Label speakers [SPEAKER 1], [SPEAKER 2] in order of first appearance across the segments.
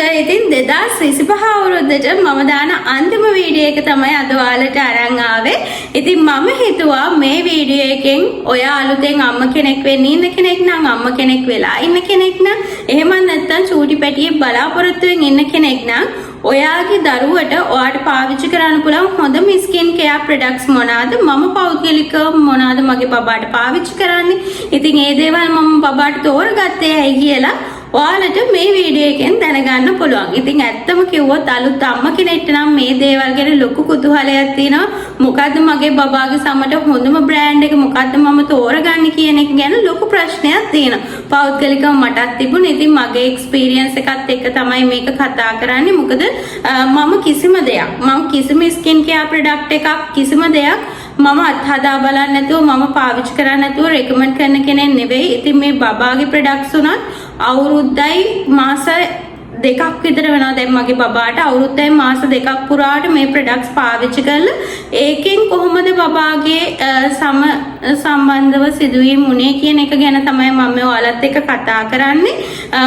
[SPEAKER 1] ඔයාලට ඉතින් 2025 අවුරුද්දට මම දාන අන්තිම වීඩියෝ එක තමයි අද ඔයාලට අරන් ආවේ. ඉතින් මම හිතුවා මේ වීඩියෝ එකෙන් ඔයා අලුතෙන් අම්ම කෙනෙක් වෙන්න ඉන්න කෙනෙක් නම් අම්ම කෙනෙක් වෙලා ඉන්න කෙනෙක් නම් එහෙම නැත්නම් චූටි පැටියෙක් බලාපොරොත්තුෙන් ඉන්න කෙනෙක් නම් ඔයාගේ දරුවට ඔයාට පාවිච්චි කරන්න පුළුවන් හොඳම ස්කින් කෙයා ප්‍රොඩක්ට්ස් මොනවාද මම පෞද්ගලිකව මොනවාද මගේ බබාට පාවිච්චි කරන්නේ. ඉතින් ඒ දේවල් මම බබාට තෝරගත්තේ ඇයි කියලා ඔයාලට මේ වීඩියෝ එකෙන් දැනගන්න පුළුවන්. ඉතින් ඇත්තම කිව්වොත් අලුත් අම්ම කෙනෙක්ට නම් මේ දේවල් ගැන ලොකු කුතුහලයක් තියෙනවා. මොකද්ද මගේ බබාගේ සමට හොඳම බ්‍රෑන්ඩ් එක මොකද්ද මම තෝරගන්නේ කියන එක ගැන ලොකු ප්‍රශ්නයක් තියෙනවා. පෞද්ගලිකව මටත් තිබුණා. ඉතින් මගේ එක්ස්පීරියන්ස් එකත් එක්ක තමයි මේක කතා කරන්නේ. මොකද මම කිසිම ස්කින් කෙයා ප්‍රොඩක්ට් එකක් කිසිම දෙයක් මම අත්හදා බලන්න නැතුව මම පාවිච්චි කරන්න නැතුව රෙකමන්ඩ් කරන කෙනෙක් නෙවෙයි. ඉතින් මේ බබාගේ ප්‍රොඩක්ට්ස් උනත් අවුරුද්දයි මාස දෙකක් විතර වෙනවා දැන් මගේ බබාට අවුරුද්දයි මාස දෙකක් පුරාට මේ ප්‍රොඩක්ට්ස් පාවිච්චි කරලා ඒකෙන් කොහොමද බබාගේ සම්බන්ධව සිදුවීම් උනේ කියන එක ගැන තමයි මම ඔයාලත් එක්ක කතා කරන්නේ.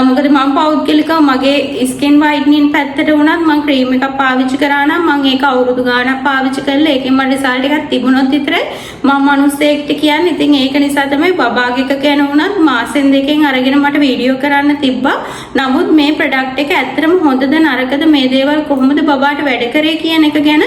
[SPEAKER 1] මොකද මම පෞද්ගලිකව මගේ ස්කින් වයිට්නින් පැත්තට වුණත් මම ක්‍රීම් එකක් පාවිච්චි කරා නම් මම ඒක අවුරුදු ගාණක් පාවිච්චි කරලා ඒකෙන් මට රිසල්ට් එකක් තිබුණොත් විතරයි මම මිනිස්සෙක්ට කියන්නේ. ඉතින් ඒක නිසා තමයි බබාගේ එක ගැන වුණත් මාසෙන් දෙකෙන් අරගෙන මට වීඩියෝ කරන්න තිබ්බා. නමුත් මේ ප්‍රොඩක්ට් එක ඇත්තටම හොඳද නරකද මේ දේවල් කොහොමද බබාට වැඩ කරේ කියන එක ගැන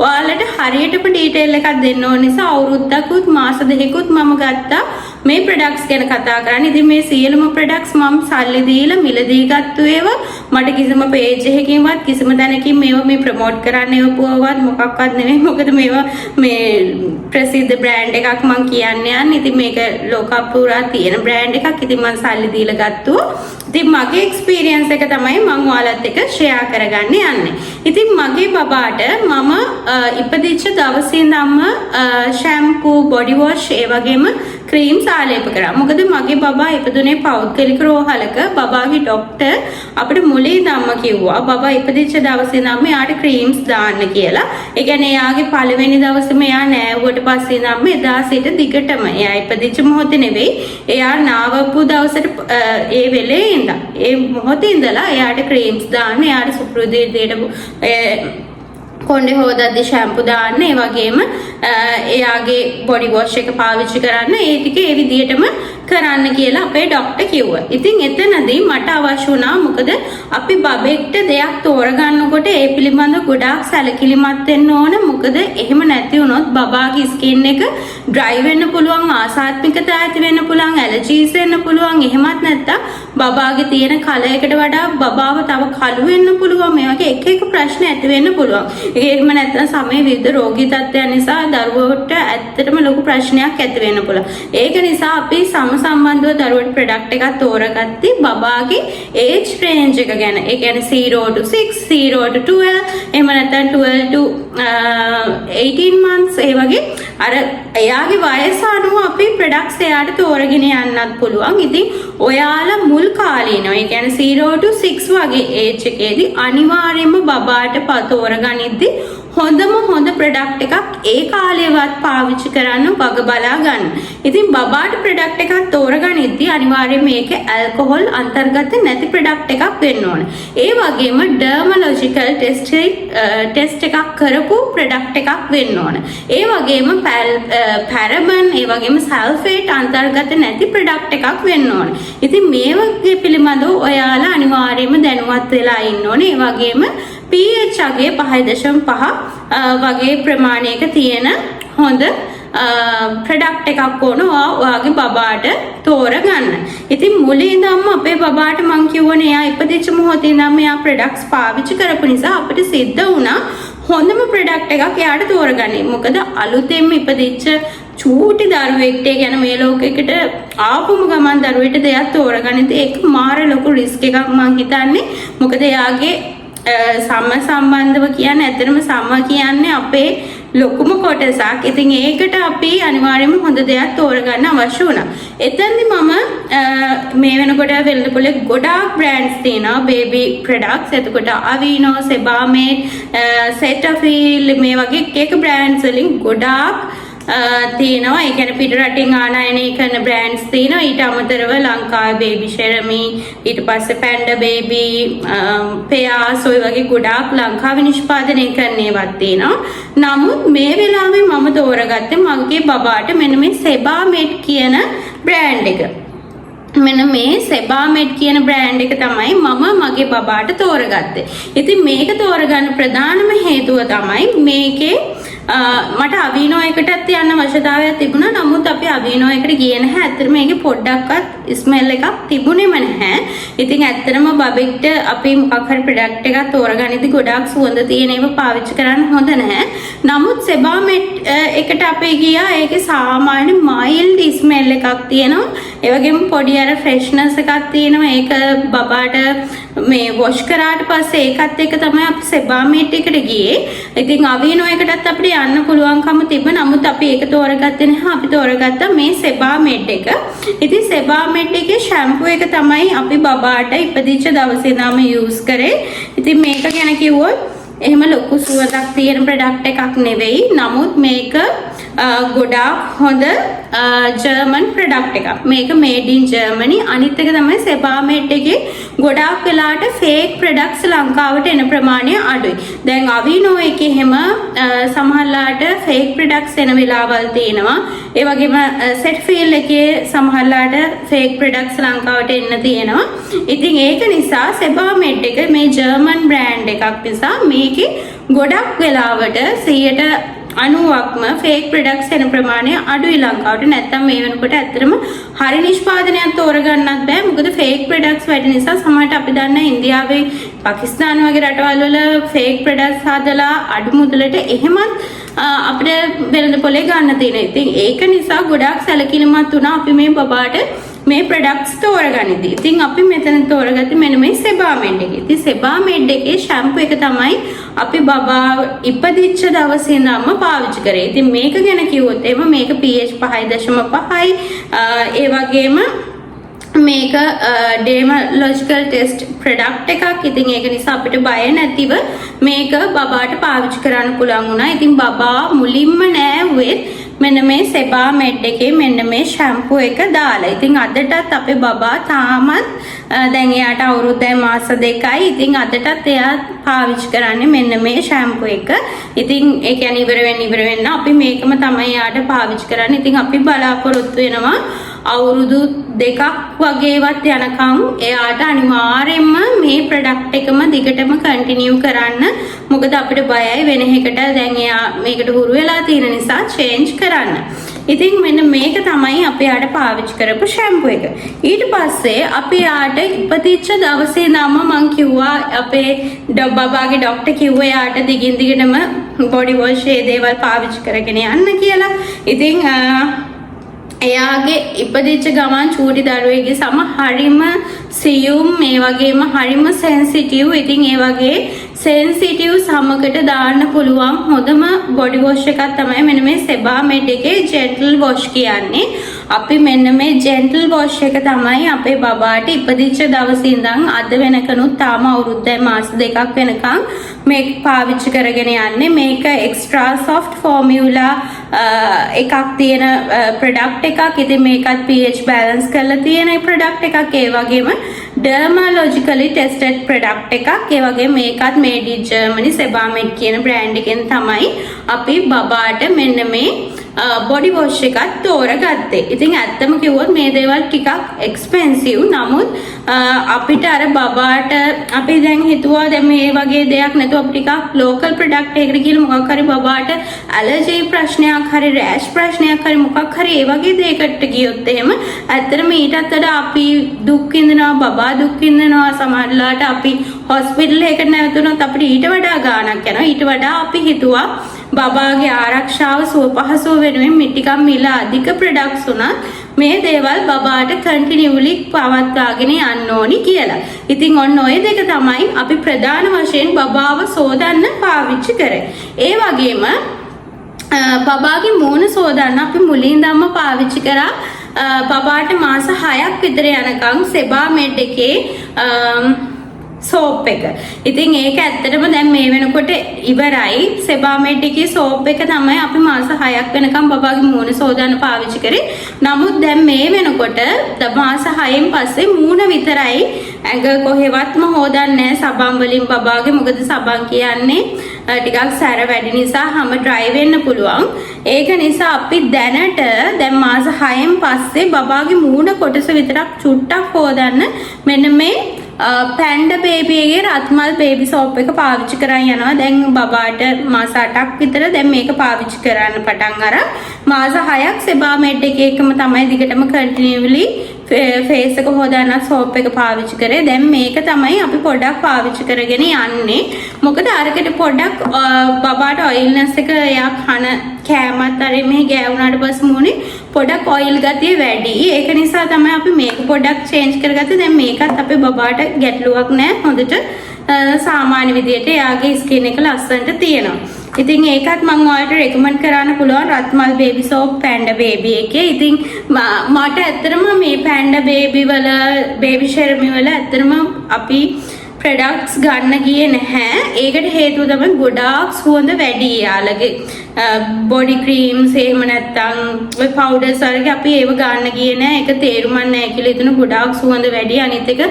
[SPEAKER 1] ඔයාලට හරියටම ඩීටේල් එකක් දෙන්න ඕන නිසා අවුරුද්දකුත් මාස දෙකකුත් මම ගත්තා මේ ප්‍රොඩක්ට්ස් ගැන කතා කරන්න. ඉතින් මේ සියලුම ප්‍රොඩක්ට්ස් මම සල්ලි දීලා මිලදී ගත්තු ඒවා. මට කිසිම පේජ් එකකින්වත් කිසිම තැනකින් මේවා මේ ප්‍රොමෝට් කරන්න එවපුවවත් මොකක්වත් නෙමෙයි. මොකද මේවා මේ ප්‍රසිද්ධ බ්‍රෑන්ඩ් එකක් මම කියන්නේ යන්නේ. ඉතින් මේක ලෝකපුරා තියෙන බ්‍රෑන්ඩ් එකක්. ඉතින් මම සල්ලි දීලා ගත්තුවා. ඉතින් මගේ එක්ස්පීරියන්ස් එක තමයි මම ඔයාලත් එක්ක ෂෙයා කරගන්න යන්නේ. ඉතින් මගේ බබාට මම ඉපදිච්ච දවසේ ඉඳන්ම ෂැම්පූ බොඩි වොෂ් ඒ වගේම ක්‍රීම්ස් ආලේප කරා. මොකද මගේ බබා ඉපදුනේ පෞද්ගලික රෝහලක. බබාගේ ડોක්ටර් අපිට මුලින් ඉඳන්ම කිව්වා බබා ඉපදිච්ච දවසේ ඉඳන්ම එයාට ක්‍රීම්ස් දාන්න කියලා. ඒ කියන්නේ එයාගේ පළවෙනි දවසේම එයා නෑවුවට පස්සේ ඉඳන්ම එදා සිට දිගටම එයා ඉපදිච්ච මොහොතේ නෙවෙයි එයා නාවපු දවසට ඒ වෙලේ ඉඳන් ඒ මොහොතේ ඉඳලා එයාට ක්‍රීම්ස් දාන්න එයාට සුපුරුදු විදියට කොණ්ඩේ හොදද්දි ෂැම්පු දාන්න ඒ වගේම එයාගේ බොඩි වොෂ් එක පාවිච්චි කරන්න ඒ ටික ඒ විදිහටම කරන්න කියලා අපේ ડોක්ටර් කිව්වා. ඉතින් එතනදී මට අවශ්‍ය වුණා මොකද අපි බබෙක්ට දෙයක් තෝරගන්නකොට ඒ පිළිබඳව ගොඩාක් සැලකිලිමත් වෙන්න ඕන. මොකද එහෙම නැති වුණොත් බබාගේ ස්කින් එක ඩ්‍රයි වෙන්න පුළුවන්, ආසාත්මිකතා ඇති වෙන්න පුළුවන්, ඇලර්ජීස් වෙන්න පුළුවන්. එහෙමත් නැත්නම් බබාගේ තියෙන කලයකට වඩා බබාව තව කළු වෙන්න පුළුවන්. මේ වගේ එක එක ප්‍රශ්න ඇති වෙන්න පුළුවන්. එහෙම නැත්නම් සමේ විවිධ රෝගී තත්ත්වයන් නිසා දරුවෝට ඇත්තටම ලොකු ප්‍රශ්නයක් ඇති වෙන්න පුළුවන්. ඒක නිසා අපි සම්බන්ධව දරුවට ප්‍රොඩක්ට් එකක් තෝරගත්තී බබාගේ ඒජ් රේන්ජ් එක ගැන. ඒ කියන්නේ 0 to 6, 0 to 12, එහෙම නැත්නම් 12 to 18 months ඒ වගේ අර එයාගේ වයස අනුව අපි ප්‍රොඩක්ට්ස් එයාට තෝරගෙන යන්නත් පුළුවන්. ඉතින් ඔයාලා මුල් කාලේනෝ ඒ කියන්නේ 0 to 6 වගේ ඒජ් එකේදී අනිවාර්යයෙන්ම බබාට තෝරගනිද්දී හොඳම හොඳ ප්‍රොඩක්ට් එකක් ඒ කාලේවත් පාවිච්චි කරන්න වග බලා ගන්න. ඉතින් බබාට ප්‍රොඩක්ට් එකක් තෝරගනිද්දී අනිවාර්යයෙන් මේක ඇල්කොහොල් අන්තර්ගත නැති ප්‍රොඩක්ට් එකක් වෙන්න ඕන. ඒ වගේම ඩර්මොලොජිකල් ටෙස්ට් එකක් කරපු ප්‍රොඩක්ට් එකක් වෙන්න ඕන. ඒ වගේම පැරබන් ඒ වගේම සල්ෆේට් අන්තර්ගත නැති ප්‍රොඩක්ට් එකක් වෙන්න ඕන. ඉතින් මේ වගේ පිළිබඳව ඔයාලා අනිවාර්යයෙන්ම දැනුවත් වෙලා ඉන්න ඕනේ. ඒ වගේම pH අගේ 5.5 වගේ ප්‍රමාණයක තියෙන හොඳ ප්‍රොඩක්ට් එකක් ඕන ඔයාගේ බබාට තෝරගන්න. ඉතින් මුලින් ඉඳන්ම අපේ බබාට මං කියවනේ එයා ඉපදිච්ච මොහොතේ ඉඳන්ම එයා ප්‍රොඩක්ට්ස් පාවිච්චි කරපු නිසා අපිට සිද්ධ වුණා හොඳම ප්‍රොඩක්ට් එකක් එයාට තෝරගන්න. මොකද අලුතෙන්ම ඉපදිච්ච චූටි දරුවෙක්ට ගැන මේ ලෝකෙකට ආපුම ගමන් දරුවෙට දෙයක් තෝරගන්න ඒක මාර ලොකු රිස්ක් එකක් මං හිතන්නේ. මොකද එයාගේ සම්බන්ධව කියන්නේ ඇත්තටම සම්ම කියන්නේ අපේ ලොකුම කොටසක්. ඉතින් ඒකට අපි අනිවාර්යයෙන්ම හොඳ දෙයක් තෝරගන්න අවශ්‍ය වුණා. එතෙන්දි මම මේ වෙනකොට වෙළඳපොලේ ගොඩාක් බ්‍රෑන්ඩ්ස් තියෙනවා බේබි ප්‍රොඩක්ට්ස්. එතකොට අවීනෝ, සෙබාමේ, සෙටෆීල් මේ වගේ එක බ්‍රෑන්ඩ්ස් වලින් ගොඩාක් තියෙනවා. ඒ කියන්නේ පිට රටින් ආනයනය කරන බ්‍රෑන්ඩ්ස් තියෙනවා. ඊට අමතරව ලංකාවේ බේබි ෂෙරමි, ඊට පස්සේ පැන්ඩා බේබි, පෙයාස් ඔය වගේ ගොඩාක් ලංකාවේ නිෂ්පාදනය කරන ඒවාත් තියෙනවා. නමුත් මේ වෙලාවේ මම තෝරගත්තේ මගේ බබාට මෙන්න මේ සෙබාමෙඩ් කියන බ්‍රෑන්ඩ් එක. මෙන්න මේ සෙබාමෙඩ් කියන බ්‍රෑන්ඩ් එක තමයි මම මගේ බබාට තෝරගත්තේ. ඉතින් මේක තෝරගන්න ප්‍රධානම හේතුව තමයි මේකේ මට අවිනෝ එකටත් යන්න අවශ්‍යතාවයක් තිබුණා. නමුත් අපි අවිනෝ එකට ගියේ නැහැ. ඇත්තටම මේකේ පොඩ්ඩක්වත් ස්මෙල් එකක් තිබුණේම නැහැ. ඉතින් ඇත්තටම බබෙක්ට අපි මොකක් හරි ප්‍රොඩක්ට් එකක් තෝරගන්නදී ගොඩාක් සුවඳ තියෙන ඒවා පාවිච්චි කරන්න හොඳ නැහැ. නමුත් සෙබාමෙඩ් එකට අපි ගියා. ඒකේ සාමාන්‍ය මයිල්ඩ් ස්මෙල් එකක් තියෙනවා. ඒ වගේම පොඩි අර ෆ්‍රෙෂ්නස් එකක් තියෙනවා. ඒක බබාට මේ වොෂ් කරාට පස්සේ ඒකත් එක්ක තමයි අපි සෙබාමෙඩ් එකට ගියේ. ඉතින් අවිනෝ එකටත් අපිට යන්න පුළුවන්කම තිබ්බ. නමුත් අපි ඒක තෝරගත්තේ නැහැ. අපි තෝරගත්තා මේ සෙබාමෙඩ් එක. ඉතින් සෙබාමෙඩ් එකේ ෂැම්පූ එක තමයි අපි බබාට ඉපදිච්ච දවසේ ඉඳන්ම යූස් කරේ. ඉතින් මේක ගැන කිව්වොත් එහෙම ලොකු සුවඳක් තියෙන ප්‍රොඩක්ට් එකක් නෙවෙයි. නමුත් මේක ගොඩාක් හොඳ ජර්මන් ප්‍රොඩක්ට් එකක්. මේක මේඩ් ඉන් ජර්මනි. අනිත් එක තමයි සෙබාමෙඩ් එකේ ගොඩාක් වෙලාට ෆේක් ප්‍රොඩක්ට්ස් ලංකාවට එන ප්‍රමාණය අඩුයි. දැන් අවිනෝ එකේ හැම සමහරලාට ෆේක් ප්‍රොඩක්ට්ස් එන වෙලාවල් තියෙනවා. ඒ වගේම සෙට්ෆීල් එකේ සමහරලාට ෆේක් ප්‍රොඩක්ට්ස් ලංකාවට එන්න තියෙනවා. ඉතින් ඒක නිසා සෙබාමෙඩ් එක මේ ජර්මන් බ්‍රෑන්ඩ් එකක් නිසා මේකේ ගොඩක් වෙලාවට 90%ක්ම ෆේක් ප්‍රොඩක්ට්ස් එන ප්‍රමාණය අඩුයි ලංකාවට. නැත්තම් මේ වෙනකොට ඇත්තටම හරි නිෂ්පාදනයක් තෝරගන්නත් බෑ. මොකද ෆේක් ප්‍රොඩක්ට්ස් වැඩි නිසා සමහරට අපි දන්න ඉන්දියාවේ, පාකිස්තාන වගේ රටවල් වල ෆේක් ප්‍රොඩක්ට්ස් හදලා අඩු මුදලට එහෙමත් අපිට වෙළඳ පොලේ ගන්න තියෙනවා. ඉතින් ඒක නිසා ගොඩාක් සැලකිලිමත් වුණා අපි මේ බබාට මේ ප්‍රොඩක්ට්ස් තෝරගනිද්දී. ඉතින් අපි මෙතන තෝරගත්තේ මෙන්න මේ සෙබාමෙඩ් එක. ඉතින් සෙබාමෙඩ් එකේ ෂැම්පූ එක තමයි අපි බබා ඉපදිච්ච දවසේ ඉඳන්ම පාවිච්චි කරේ. ඉතින් මේක ගැන කිව්වොත් එහෙම මේක pH 5.5යි. ඒ වගේම මේක ඩෙර්මොලොජිකල් ටෙස්ට් ප්‍රොඩක්ට් එකක්. ඉතින් ඒක නිසා අපිට බය නැතිව මේක බබාට පාවිච්චි කරන්න පුළුවන් වුණා. ඉතින් බබා මුලින්ම නෑවෙත් මෙන්න මේ සෙබාමෙඩ් එකේ මෙන්න මේ ෂැම්පූ එක දාලා. ඉතින් අදටත් අපේ බබා තාමත් දැන් එයාට අවුරුද්දයි මාස 2යි. ඉතින් අදටත් එයා පාවිච්චි කරන්නේ මෙන්න මේ ෂැම්පූ එක. ඉතින් ඒ කියන්නේ ඉවර වෙන්න අපි මේකම තමයි එයාට පාවිච්චි කරන්නේ. ඉතින් අපි බලාපොරොත්තු වෙනවා අවුරුදු 2ක් වගේවත් යනකම් එයාට අනිවාර්යයෙන්ම මේ ප්‍රොඩක්ට් එකම දිගටම කන්ටිනියු කරන්න. මොකද අපිට බයයි වෙන එකකට දැන් එයා මේකට හුරු වෙලා තියෙන නිසා චේන්ජ් කරන්න. ඉතින් මෙන්න මේක තමයි අපි යාට පාවිච්චි කරපු ෂැම්පූ එක. ඊට පස්සේ අපි යාට ඉපදිච්ච දවසේ ඉඳන්ම මං කිව්වා අපේ බබාගේ ડોක්ටර් කිව්වා යාට දිගින් දිගටම බොඩි වොෂ් ඒ දේවල් පාවිච්චි කරගෙන යන්න කියලා. ඉතින් එයාගේ ඉපදිච්ච ගමන් චූටි දරුවෙගේ සම හරිම සියුම්, මේ වගේම හරිම සෙන්සිටිව්. ඉතින් ඒ වගේ සෙන්සිටිව් සමකට දාන්න පුළුවන් හොඳම බොඩි වොෂ් එකක් තමයි මෙන්න මේ සෙබාමෙඩ් එකේ ජෙන්ටල් වොෂ් කියන්නේ. අපි මෙන්න මේ ජෙන්ටල් වොෂ් එක තමයි අපේ බබාට ඉපදිච්ච දවසේ ඉඳන් අද වෙනකනුත් තාම අවුරුද්දයි මාස 2ක් වෙනකන් මේක පාවිච්චි කරගෙන යන්නේ. මේක එක්ස්ට්‍රා සොෆ්ට් ෆෝමියුලා එකක් තියෙන ප්‍රොඩක්ට් එකක්. ඉතින් මේකත් pH බැලන්ස් කරලා තියෙන ප්‍රොඩක්ට් එකක්. ඒ වගේම ඩර්මොලොජිකලි ටෙස්ටඩ් ප්‍රොඩක්ට් එකක්. ඒ වගේම මේකත් මේඩ් ඉන් ජර්මනි සෙබාමෙඩ් කියන බ්‍රෑන්ඩ් එකෙන් තමයි අපි බබාට මෙන්න මේ බොඩි වොෂ් එකක් තෝරගත්තේ. ඉතින් ඇත්තම කිව්වොත් මේ දේවල් ටිකක් එක්ස්පෙන්සිව්. නමුත් අපිට අර බබාට අපි දැන් හිතුවා දැන් මේ වගේ දෙයක් නැතුව අපි ටිකක් ලෝකල් ප්‍රොඩක්ට් එකකට ගිහලා මොකක් හරි බබාට ඇලර්ජි ප්‍රශ්නයක් හරි රෑෂ් ප්‍රශ්නයක් හරි මොකක් හරි ඒ වගේ දෙයකට ගියොත් එහෙම ඇත්තටම ඊටත් වඩා අපි දුක් විඳිනවා, බබා දුක් විඳිනවා. සමහරවිට අපි හොස්පිටල් එකකට නැවතුනොත් අපිට ඊට වඩා ගාණක් යනවා. ඊට වඩා අපි හිතුවා බබාගේ ආරක්ෂාව සුවපහසුව වෙනුවෙන් මිටිකම් මිල අධික ප්‍රොඩක්ට්ස් උනත් මේ දේවල් බබාට කන්ටිනියුලි පවත්වාගෙන යන්න ඕනි කියලා. ඉතින් ඔන්න ඔය දෙක තමයි අපි ප්‍රධාන වශයෙන් බබාව සෝදන්න පාවිච්චි කරේ. ඒ වගේම බබාගේ මූණ සෝදන්න අපි මුලින් ඉඳන්ම පාවිච්චි කරා. බබාට මාස 6ක් විතර යනකම් සෙබාමෙඩ් එකේ සෝප් එක. ඉතින් ඒක ඇත්තටම දැන් මේ වෙනකොට ඉවරයි. සෙබාමෙඩ් එකේ සෝප් එක තමයි අපි මාස 6ක් වෙනකම් බබාගේ මූණ සෝදාන පාවිච්චි කරේ. නමුත් දැන් මේ වෙනකොට මාස 6න් පස්සේ මූණ විතරයි ඇඟ කොහෙවත්ම හොදන්නේ නැහැ සබන් වලින් බබාගේ. මොකද සබන් කියන්නේ ටිකක් සැර වැඩි නිසා හැම ඩ්‍රයි වෙන්න පුළුවන්. ඒක නිසා අපි දැනට දැන් මාස 6න් පස්සේ බබාගේ මූණ කොටස විතරක් චුට්ටක් හොදන්න මෙන්න මේ පැන්ඩ බේබියගේ රත්මල් බේබි සෝප් එක පාවිච්චි කරන් යනවා. දැන් බබාට මාස 8ක් විතර දැන් මේක පාවිච්චි කරන්න පටන් අර මාස 6ක් සෙබාමෙඩ් එකේකම තමයි දිගටම කන්ටිනියුලි ෆේස් එක හොදාන සෝප් එක පාවිච්චි කරේ. දැන් මේක තමයි අපි පොඩ්ඩක් පාවිච්චි කරගෙන යන්නේ. මොකද අරකට පොඩ්ඩක් බබාට ඔයිල්නස් එක එයා කන කෑමත් අර මේ ගෑවුනාට පස්සේ මුනේ පොඩක් ඔයිල් ගතිය වැඩි. ඒක නිසා තමයි අපි මේක පොඩ්ඩක් චේන්ජ් කරගත්තේ. දැන් මේකත් අපේ බබාට ගැටලුවක් නැහැ. හොඳට සාමාන්‍ය විදියට එයාගේ ස්කින් එක ලස්සනට තියෙනවා. ඉතින් ඒකත් මම ඔයාලට රෙකමන්ඩ් කරන්න පුළුවන් රත්මල් බේබි සෝප් පැන්ඩා බේබි එකේ. ඉතින් මට ඇත්තටම මේ පැන්ඩා බේබි වල බේබි ෂෙරමි වල ඇත්තටම අපි ප්‍රොඩක්ට්ස් ගන්න ගියේ නැහැ. ඒකට හේතුව තමයි ගොඩාක් සුවඳ වැඩි යාලගේ බොඩි ක්‍රීම්ස් එහෙම නැත්නම් ඔය පවුඩර්ස් වගේ අපි ඒව ගන්න ගියේ නැහැ. ඒක තේරුමක් නැහැ කියලා හිතුණා. ගොඩාක් සුවඳ වැඩි. අනිත් එක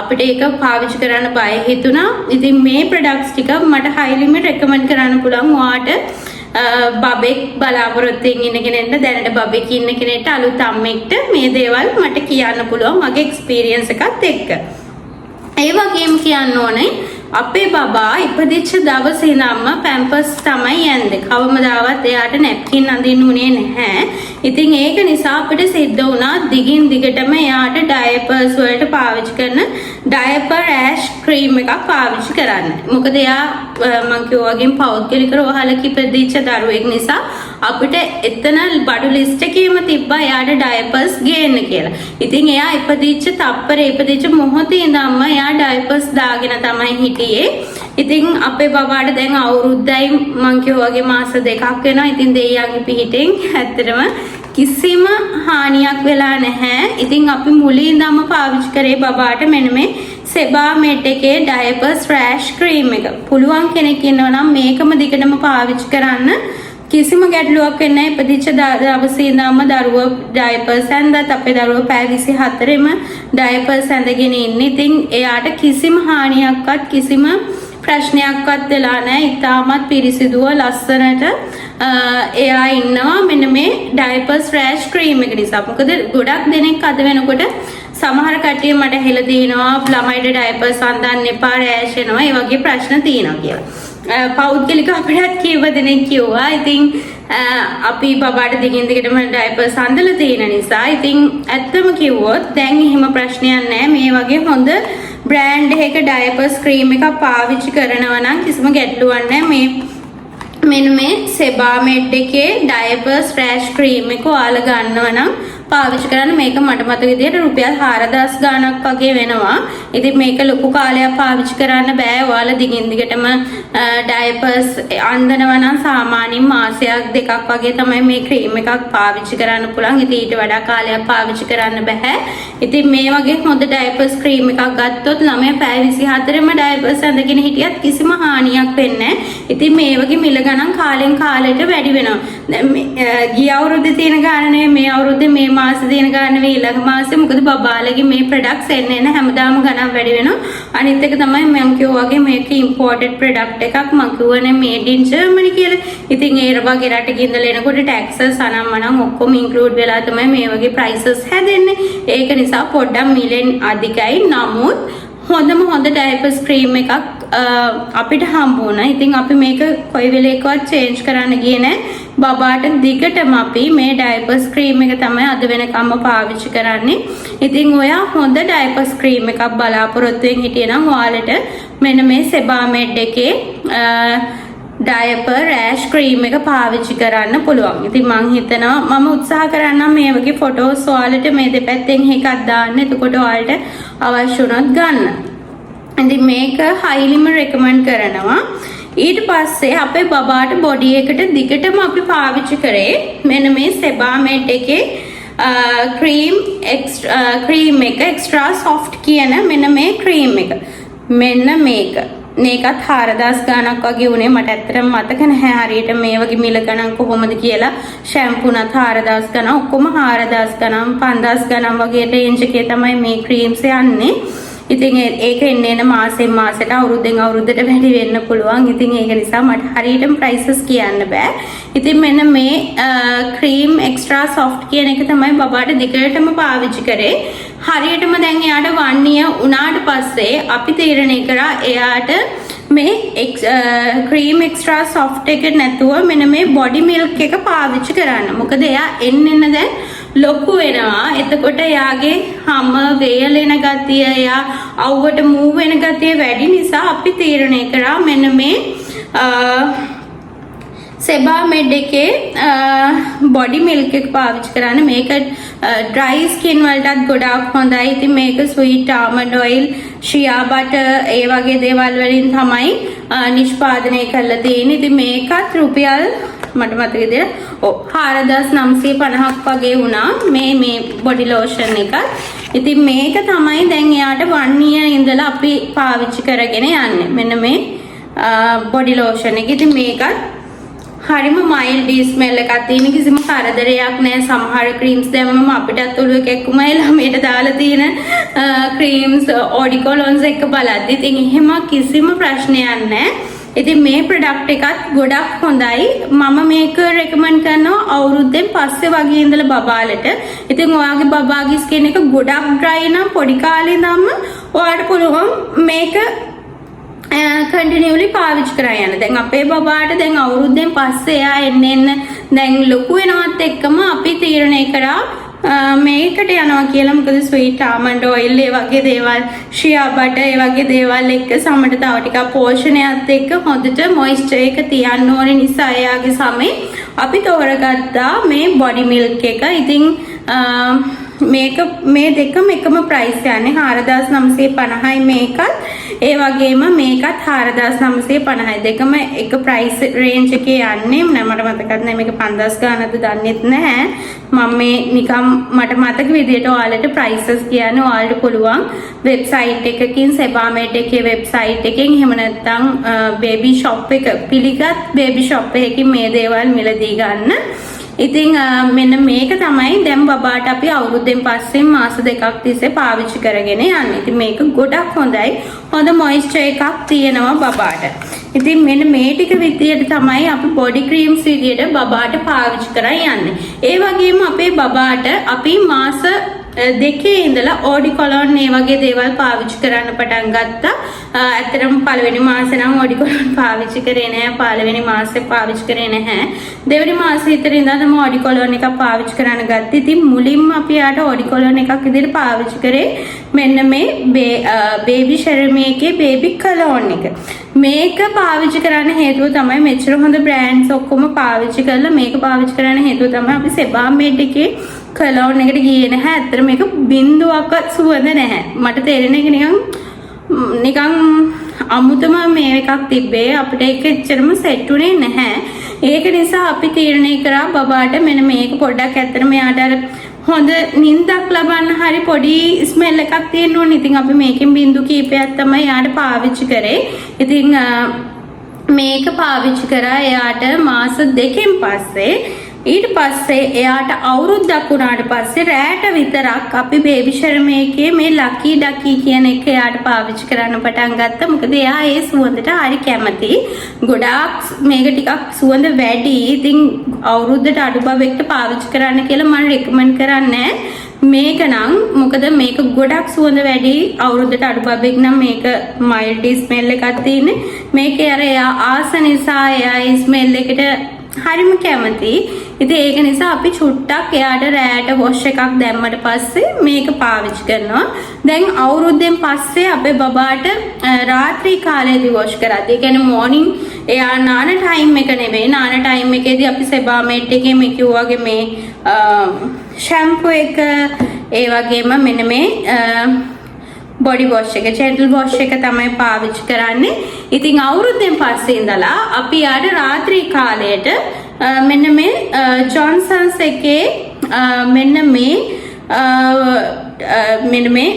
[SPEAKER 1] අපිට ඒක පාවිච්චි කරන්න බය හිතුණා. ඉතින් මේ ප්‍රොඩක්ට්ස් ටික මට හයිලිම රෙකමන්ඩ් කරන්න පුළුවන්. ඔයාට බබෙක් බලාපොරොත්තුෙන් ඉන්න කෙනෙක්ට දැනට බබෙක් ඉන්න කෙනෙක්ට අලුත් අම්මෙක්ට මේ දේවල් මට කියන්න පුළුවන් මගේ එක්ස්පීරියන්ස් එකත් එක්ක. ඒ වගේම කියන්න ඕනේ අපේ බබා ඉපදිච්ච දවසේ ඉඳන්ම පැම්පර්ස් තමයි යන්නේ. කවමදාවත් එයාට නැප්කින් අඳින්න උනේ නැහැ. ඉතින් ඒක නිසා අපිට සිද්ධ වුණා දිගින් දිගටම එයාට ඩයපර්ස් වලට පාවිච්චි කරන ඩයපර් ඇෂ් ක්‍රීම් එකක් පාවිච්චි කරන්න. මොකද එයා මං කිව්වා වගේ පෞද්ගලික රෝහලක ඉපදිච්ච දරුවෙක් නිසා අපිට එතන බඩු ලිස්ට් එකේම තිබ්බා එයාට ඩයපර්ස් ගේන්න කියලා. ඉතින් එයා ඉපදිච්ච මොහොතේ ඉඳන්ම එයා ඩයපර්ස් දාගෙන තමයි හිටියේ. ඉතින් අපේ බබාට දැන් අවුරුද්දයි මං කිව්වා වගේ මාස 2ක් වෙනවා. ඉතින් දෙයියන්ගේ පිහිටෙන් ඇත්තටම කිසිම හානියක් වෙලා නැහැ. ඉතින් අපි මුලින් ඉඳන්ම පාවිච්චි කරේ බබාට මෙන්න මේ සෙබාමෙඩ් එකේ ඩයපර්ස් රෑෂ් ක්‍රීම් එක. පුළුවන් කෙනෙක් ඉන්නවා නම් මේකම දිගටම පාවිච්චි කරන්න. කිසිම ගැටලුවක් වෙන්නේ නැහැ. ඉපදිච්ච දවසේ ඉඳන්ම දරුවෝ ඩයපර්ස් ඇඳත් අපේ දරුවෝ පැය 24ෙම ඩයපර්ස් ඇඳගෙන ඉන්නේ. ඉතින් එයාට කිසිම හානියක්වත් කිසිම ප්‍රශ්නයක්වත් වෙලා නැහැ. ඉතාමත් පිරිසිදුව ලස්සනට එයා ඉන්නවා මෙන්න මේ ඩයපර්ස් රෑෂ් ක්‍රීම් එක නිසා. මොකද ගොඩක් දෙනෙක් අද වෙනකොට සමහර කට්ටිය මට හෙලා දිනවා ළමයිට ඩයපර්ස් අඳින්න එපා රෑෂ් එනවා. ඒ වගේ ප්‍රශ්න තියෙනවා කියලා. පෞද්ගලික අපිටත් කීව දෙනෙක් කිව්වා. ඉතින් අපි බබාට දිගින් දිගටම ඩයපර්ස් අඳලා තියෙන නිසා ඉතින් ඇත්තම කිව්වොත් දැන් එහෙම ප්‍රශ්නයක් නැහැ. මේ වගේ හොඳ බ්‍රෑන්ඩ් එකක ඩයපර්ස් ක්‍රීම් එකක් පාවිච්චි කරනවා නම් කිසිම ගැටලුවක් නැහැ. මෙන්න මේ සෙබාමෙඩ් එකේ ඩයපර්ස් රෑෂ් ක්‍රීම් එක ඔයාලා ගන්නවා නම් පාවිච්චි කරන්න. මේක මට මතක විදියට රුපියල් 4000 ගාණක් වගේ වෙනවා. ඉතින් මේක ලොකු කාලයක් පාවිච්චි කරන්න බෑ. ඔයාලා දිගින් දිගටම ඩයපර්ස් අඳිනවා නම් සාමාන්‍යයෙන් මාසයක් දෙකක් වගේ තමයි මේ ක්‍රීම් එකක් පාවිච්චි කරන්න පුළුවන්. ඉතින් ඊට වඩා කාලයක් පාවිච්චි කරන්න බෑ. ඉතින් මේ වගේ හොඳ ඩයපර්ස් ක්‍රීම් එකක් ගත්තොත් ළමයා පැය 24ෙම ඩයපර්ස් අඳගෙන හිටියත් කිසිම හානියක් වෙන්නේ නැහැ. ඉතින් මේ වගේ මිල ගණන් කාලෙන් කාලයට වැඩි වෙනවා. දැන් ගිය අවුරුද්දේ තියෙන ගාණ නෙවෙයි මේ අවුරුද්දේ මේ මාස දින ගන්න වේ ඊළඟ මාසේ. මොකද බබාලගේ මේ ප්‍රොඩක්ට්ස් එන්නේ නැහැ. හැමදාම ගණන් වැඩි වෙනවා. අනිත් එක තමයි මම කිව්වා වගේ මේක ඉම්පෝර්ටඩ් ප්‍රොඩක්ට් එකක්. මම කිව්වනේ මේඩ් ඉන් ජර්මනි කියලා. ඉතින් ඒ වගේ රටක ඉඳලා එනකොට ටැක්සස් අනම්මනම් ඔක්කොම ඉන්ක්ලූඩ් වෙලා තමයි මේ වගේ ප්‍රයිසස් හැදෙන්නේ. ඒක නිසා පොඩ්ඩක් මිලෙන් අධිකයි. නමුත් හොඳ ඩයපර්ස් ක්‍රීම් එකක් අපිට හම්බ වුණා. ඉතින් අපි මේක කොයි වෙලේකවත් චේන්ජ් කරන්න ගියේ නැහැ. බබාට දිගටම අපි මේ ඩයපර්ස් ක්‍රීම් එක තමයි අද වෙනකම්ම පාවිච්චි කරන්නේ. ඉතින් ඔයා හොඳ ඩයපර්ස් ක්‍රීම් එකක් බලාපොරොත්තු වෙන් හිටියනම් ඔයාලට මෙන්න මේ සෙබාමෙඩ් එකේ ඩයපර් රෑෂ් ක්‍රීම් එක පාවිච්චි කරන්න පුළුවන්. ඉතින් මම හිතනවා මම උත්සාහ කරන්නම් මේ වගේ ෆොටෝස් ඔයාලට මේ දෙපැත්තෙන් එකක් දාන්න. එතකොට ඔයාලට අවශ්‍ය වුණොත් ගන්න. ඉතින් මේක හයිලිම රෙකමන්ඩ් කරනවා. ඊට පස්සේ අපේ බබාට බොඩි එකට දිගටම අපි පාවිච්චි කරේ මෙන්න මේ සෙබාමෙඩ් එකේ ක්‍රීම් එක එක්ස්ට්‍රා සොෆ්ට් කියන මෙන්න මේ ක්‍රීම් එක. මෙන්න මේකත් 4000 ගණක් වගේ උනේ මට ඇත්තටම මතක නැහැ හරියට මේ වගේ මිල ගණන් කොහොමද කියලා ෂැම්පූ නත් 4000 ගණන් ඔක්කොම 4000 ගණන් 5000 ගණන් වගේ රේන්ජ් එකේ තමයි මේ ක්‍රීම්ස් යන්නේ. ඉතින් ඒක එන්න මාසෙන් මාසෙට අවුරුද්දෙන් අවුරුද්දට වැඩි වෙන්න පුළුවන්. ඉතින් ඒක නිසා මට හරියටම ප්‍රයිසස් කියන්න බෑ. ඉතින් මෙන්න මේ ක්‍රීම් එක්ස්ට්‍රා සොෆ්ට් කියන එක තමයි බබාට දිගටම පාවිච්චි කරේ. හරියටම දැන් එයාට 1 year උනාට පස්සේ අපි තීරණය කරා එයාට මේ ක්‍රීම් එක්ස්ට්‍රා සොෆ්ට් එක නැතුව මෙන්න මේ බොඩි මිල්ක් එක පාවිච්චි කරන්න. මොකද එයා එන්න දැන් ලොකු වෙනවා. එතකොට එයාගේ හැම වේලෙන ගතිය එයා අවුවට මූව් වෙන ගතිය වැඩි නිසා අපි තීරණය කරා මෙන්න මේ සෙබාමෙඩ් එකේ බොඩි මිල්ක් එක පාවිච්චි කරන්න. මේක ඩ්‍රයි ස්කින් වලටත් ගොඩාක් හොඳයි. ඉතින් මේක ස්වීට් ආමන්ඩ් ඔයිල්, ශියා බටර් ඒ වගේ දේවල් වලින් තමයි නිෂ්පාදනය කරලා තියෙන්නේ. ඉතින් මේකත් රුපියල් මට මතක විදිහට 4950ක් වගේ වුණා මේ බොඩි ලෝෂන් එක. ඉතින් මේක තමයි දැන් එයාට 1 year ඉඳලා අපි පාවිච්චි කරගෙන යන්නේ. මෙන්න මේ බොඩි ලෝෂන් එක. ඉතින් මේකත් හරිම මයිල්ඩ් ස්මෙල් එකක් තියෙන කිසිම කරදරයක් නැහැ. සමහර ක්‍රීම්ස් දැම්මම අපිටත් ඔළුව කැක්කුමයි ළමයට දාලා තියෙන ක්‍රීම්ස් ඔඩිකොලොන්ස් එක බලද්දි ඉතින් එහෙම කිසිම ප්‍රශ්නයක් නැහැ. ඉතින් මේ ප්‍රොඩක්ට් එකත් ගොඩක් හොඳයි. මම මේක රෙකමන්ඩ් කරනවා අවුරුද්දෙන් පස්සේ වගේ ඉඳලා බබාලට. ඉතින් ඔයාගේ බබාගේ ස්කින් එක ගොඩක් ඩ්‍රයි නම් පොඩි කාලේ ඉඳන්ම ඔයාලට පුළුවන් මේක කන්ටිනියුලි පාවිච්චි කරා යන්න. දැන් අපේ බබාට දැන් අවුරුද්දෙන් පස්සේ එයා එන්න දැන් ලොකු වෙනවත් එක්කම අපි තීරණය කරා මේකට යනවා කියලා. මොකද ස්වීට් ආමන්ඩ් ඔයිල් ඒ වගේ දේවල්, ශියා බටර් ඒ වගේ දේවල් එක්ක සමට තව ටිකක් පෝෂණයත් එක්ක හොඳට මොයිස්චර් එක තියන්න ඕනේ නිසා එයාගේ සමේ අපි තෝරගත්තා මේ බොඩි මිල්ක් එක. ඉතින් මේ දෙකම එකම ප්‍රයිස් යන්නේ 4950යි මේකත්. ඒ වගේම මේකත් 4950යි. දෙකම එක ප්‍රයිස් රේන්ජ් එකේ යන්නේ. මට මතකත් නැහැ මේක 5000 ගානක්ද දන්නෙත් නැහැ. මම මේ නිකම් මට මතක විදිහට ඔයාලට ප්‍රයිසස් කියන්න ඔයාලට පුළුවන් වෙබ්සයිට් එකකින් සෙබාමෙඩ් එකේ වෙබ්සයිට් එකෙන් එහෙම නැත්නම් බේබි ෂොප් එක පිළිගත් බේබි ෂොප් එකකින් මේ දේවල් මිලදී ගන්න. ඉතින් මෙන්න මේක තමයි දැන් බබාට අපි අවුරුද්දෙන් පස්සේ මාස දෙකක් තිස්සේ පාවිච්චි කරගෙන යන්නේ. ඉතින් මේක ගොඩක් හොඳයි. හොඳ මොයිස්චර් එකක් තියෙනවා බබාට. ඉතින් මෙන්න මේ ටික විදියට තමයි අපි බොඩි ක්‍රීම්ස් විදියට බබාට පාවිච්චි කරන් යන්නේ. ඒ වගේම අපේ බබාට අපි මාස දෙකේ ඉඳලා ඔඩිකොලොන් මේ වගේ දේවල් පාවිච්චි කරන්න පටන් ගත්තා. ඇත්තටම පළවෙනි මාසේ නම් ඔඩිකොලොන් පාවිච්චි කරේ නැහැ. පළවෙනි මාසේ පාවිච්චි කරේ නැහැ. දෙවෙනි මාසේ විතර ඉඳන් තමයි ඔඩිකොලොන් එකක් පාවිච්චි කරන්න ගත්තේ. ඉතින් මුලින්ම අපි යාට ඔඩිකොලොන් එකක් විදිහට පාවිච්චි කරේ මෙන්න මේ බේබි ෂෙරමි එකේ බේබි කලෝන් එක. මේක පාවිච්චි කරන්න හේතුව තමයි මෙච්චර හොඳ බ්‍රෑන්ඩ්ස් ඔක්කොම පාවිච්චි කරලා මේක පාවිච්චි කරන්න හේතුව තමයි අපි සෙබාමෙඩ් එකේ කලෝන් එකට ගියේ නැහැ. ඇත්තට මේක බින්දුවක්වත් සුවඳ නැහැ. මට තේරෙන එක නිකන් අමුතම මේ එකක් තිබ්බේ. අපිට ඒක එච්චරම සෙට් උනේ නැහැ. ඒක නිසා අපි තීරණය කරා බබාට මෙන්න මේක පොඩ්ඩක් ඇත්තටම යාට අර හොඳ නිින්දක් ලබන්න හරි පොඩි ස්මෙල් එකක් තියෙන්න ඕනේ. ඉතින් අපි මේකෙන් බින්දු කීපයක් තමයි යාට පාවිච්චි කරේ. ඉතින් මේක පාවිච්චි කරා එයාට මාස දෙකෙන් පස්සේ. ඊට පස්සේ එයාට අවුරුද්දක් වුණාට පස්සේ රැට විතරක් අපි බේබි ෂර්මි එකේ මේ ලකී ඩකී කියන එක එයාට පාවිච්චි කරන්න පටන් ගත්තා. මොකද එයා ඒ සුවඳට හරි කැමති. ගොඩාක් මේක ටිකක් සුවඳ වැඩි. ඉතින් අවුරුද්දට අඩු බවෙක්ට පාවිච්චි කරන්න කියලා මම රෙකමන්ඩ් කරන්නේ මේක නම්. මොකද මේක ගොඩක් සුවඳ වැඩි. අවුරුද්දට අඩු බවෙක් නම් මේක මයිල්ඩ් ස්මෙල් එකක් තියෙන්නේ. මේකේ අර එයා ආස නිසා එයා ඒ ස්මෙල් එකට හරිම කැමති. ඉතින් ඒක නිසා අපි චුට්ටක් එයාට රෑට වොෂ් එකක් දැම්මට පස්සේ මේක පාවිච්චි කරනවා. දැන් අවුරුද්දෙන් පස්සේ අපේ බබාට රාත්‍රී කාලේදී වොෂ් කරද්දී, ඒ කියන්නේ මෝර්නින් එයා නාන ටයිම් එක නෙවෙයි, නාන ටයිම් එකේදී අපි සෙබාමෙඩ් එකේ මේ කිව්වාගේ මේ ෂැම්පූ එක ඒ වගේම මෙන්න මේ බොඩි වොෂ් එක, ජෙන්ටල් වොෂ් එක තමයි පාවිච්චි කරන්නේ. ඉතින් අවුරුද්දෙන් පස්සේ ඉඳලා අපි යාට රාත්‍රී කාලයට මෙන්න මේ ජොන්සන්ස් එකේ මෙන්න මේ මෙන්න මේ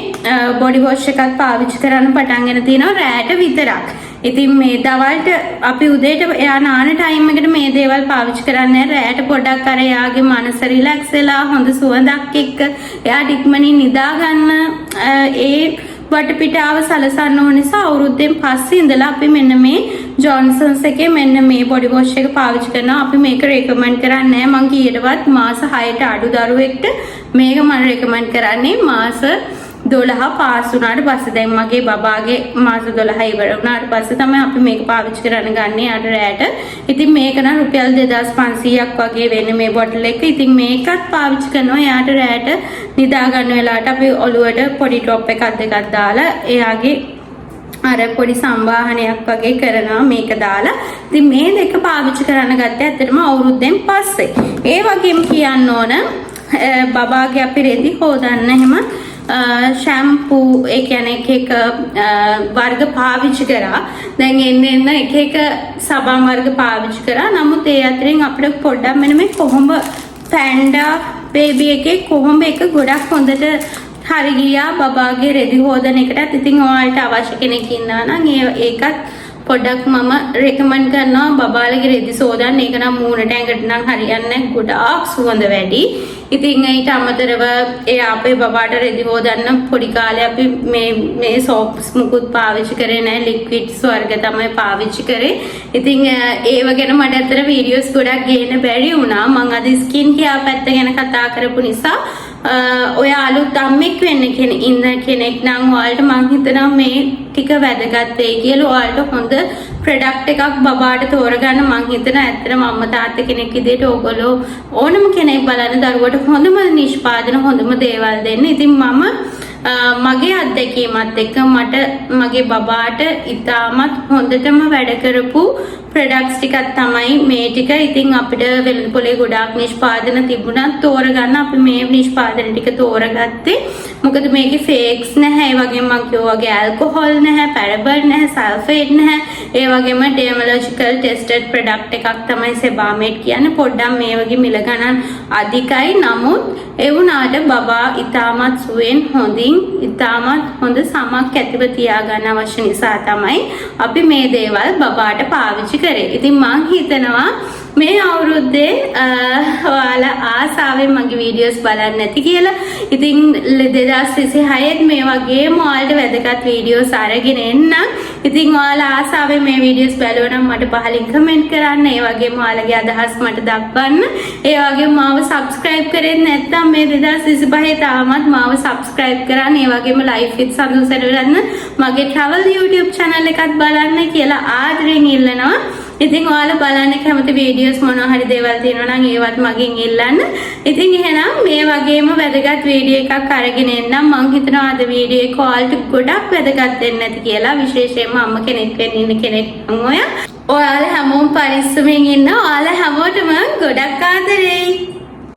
[SPEAKER 1] බොඩි වොෂ් එකක් පාවිච්චි කරන්න පටන් ගෙන තිනවා රැට විතරක්. ඉතින් මේ දවල්ට අපි උදේට එයා නාන ටයිම් එකට මේ දේවල් පාවිච්චි කරන්නේ රැට පොඩ්ඩක් අර එයාගේ මනස රිලැක්ස් වෙලා හොඳ සුවඳක් එක්ක එයාට ඉක්මනින් නිදා ගන්න ඒ වටපිටාව සලසන්න ඕන නිසා අවුරුද්දෙන් පස්සේ ඉඳලා අපි මෙන්න මේ ජොන්සන්ස් එකේ මෙන්න මේ බොඩි වොෂ් එක පාවිච්චි කරනවා. අපි මේක රෙකමන්ඩ් කරන්නේ නැහැ. මම කීයටවත් මාස 6ට අඩු දරුවෙක්ට මේක මම රෙකමන්ඩ් කරන්නේ මාස 12 පාස් වුණාට පස්සේ. දැන් මගේ බබාගේ මාස 12 ඉවර වුණාට පස්සේ තමයි අපි මේක පාවිච්චි කරන්න ගන්නේ අර රැට. ඉතින් මේක නම් රුපියල් 2500ක් වගේ වෙන්නේ මේ බොටල් එක. ඉතින් මේකත් පාවිච්චි කරනවා එයාට රැට නිදා ගන්න වෙලාවට අපි ඔළුවට පොඩි ටොප් එකක් දෙකක් දාලා එයාගේ අර පොඩි සම්බාහනයක් වගේ කරනවා මේක දාලා. ඉතින් මේ දෙක පාවිච්චි කරන්න ගත්තේ ඇත්තටම අවුරුද්දෙන් පස්සේ. ඒ වගේම කියන්න ඕන බබාගේ අපි රෙදි හොදන්න එහෙම ෂැම්පූ ඒ කියන්නේ එක වර්ග පාවිච්චි කරා. දැන් එන්න එක සබන් වර්ග පාවිච්චි කරා. නමුත් ඒ අතරින් අපිට පොඩ්ඩක් මෙන්න මේ කොහොඹ පැන්ඩා බේබි එකේ කොහොඹ එක ගොඩක් හොඳට හරි ගියා බබාගේ රෙදි හොදන එකටත්. ඉතින් ඔයාලට අවශ්‍ය කෙනෙක් ඉන්නවා නම් ඒකත් පොඩ්ඩක් මම රෙකමන්ඩ් කරනවා බබාලගේ රෙදි සෝදන්න. ඒක නම් මූණට ඇඟට නම් හරියන්නේ ගොඩාක් සුවඳ වැඩි. ඉතින් ඊට අමතරව අපේ බබාට රෙදි හොදන්න පොඩි කාලේ අපි මේ සෝප්ස් මුකුත් පාවිච්චි කරේ නැහැ. ලික්විඩ්ස් වර්ග තමයි පාවිච්චි කරේ. ඉතින් ඒව ගැන මට අතර වීඩියෝස් ගොඩක් ගේන්න බැරි වුණා. මම අද ස්කින් කෙයාර් පැත්ත ගැන කතා කරපු නිසා ඔය අලුත් අම්මෙක් වෙන්න ඉන්න කෙනෙක් නම් ඔයාලට මං හිතනවා මේ ටික වැදගත් වෙයි කියලා. ඔයාලට හොඳ ප්‍රොඩක්ට් එකක් බබාට තෝරගන්න මං හිතනවා. ඇත්තටම අම්මා තාත්තා කෙනෙක් විදිහට ඕගොල්ලෝ ඕනම කෙනෙක් බලන්න දරුවට හොඳම නිෂ්පාදන හොඳම දේවල් දෙන්න. ඉතින් මම මගේ අත්දැකීමත් එක්ක මට මගේ බබාට ඉතාමත් හොඳටම වැඩ කරපු ප්‍රොඩක්ට්ස් ටිකක් තමයි මේ ටික. ඉතින් අපිට වෙළඳපොලේ ගොඩාක් නිෂ්පාදන තිබුණත් තෝරගන්න අපි මේ නිෂ්පාදන ටික තෝරගත්තේ. මොකද මේකේ ෆේක්ස් නැහැ. ඒ වගේම මම කිව්වා වගේ ඇල්කොහොල් නැහැ, පැරබල් නැහැ, සල්ෆේට් නැහැ. ඒ වගේම ඩර්මොලොජිකල් ටෙස්ටඩ් ප්‍රොඩක්ට් එකක් තමයි සෙබාමේට් කියන්නේ. පොඩ්ඩක් මේ වගේ මිල ගණන් අධිකයි. නමුත් ඒ වුණාට බබා ඉතාමත් සුවෙන් හොඳින් ඉතාමත් හොඳ සමක් ඇතිව තියාගන්න අවශ්‍ය නිසා තමයි අපි මේ දේවල් බබාට පාවිච්චි කරේ. ඉතින් මං හිතනවා මේ අවුරුද්දේ ඔයාලා ආසාවෙන් මගේ වීඩියෝස් බලන්න නැති කියලා. ඉතින් 2026 මේ වගේම ඔයාලට වැදගත් වීඩියෝස් අරගෙන එන්නම්. ඉතින් ඔයාලා ආසාවෙන් මේ වීඩියෝස් බලනවා නම් මට පහලින් කමෙන්ට් කරන්න. ඒ වගේම ඔයාලගේ අදහස් මට දක්වන්න. ඒ වගේම මාව සබ්ස්ක්‍රයිබ් කරේ නැත්නම් මේ 2025 තාමත් මාව සබ්ස්ක්‍රයිබ් කරන්න. ඒ වගේම ලයිෆ් විත් සඳු සරවලන්න මගේ travel YouTube channel එකත් බලන්න කියලා ආදරෙන් ඉල්ලනවා. ඉතින් ඔයාලා බලන්න කැමති වීඩියෝස් මොනවා හරි දේවල් තියෙනවා නම් ඒවත් මගෙන් ඉල්ලන්න. ඉතින් එහෙනම් මේ වගේම වැදගත් වීඩියෝ එකක් අරගෙන එන්නම්. මම හිතනවා අද වීඩියෝ එක ඔයාලට ගොඩක් වැදගත් වෙන්න ඇති කියලා. විශේෂයෙන්ම අම්ම කෙනෙක් වෙන්න ඉන්න කෙනෙක් නම් ඔයාලා හැමෝම පරිස්සමෙන් ඉන්න. ඔයාලා හැමෝටම ගොඩක් ආදරේ.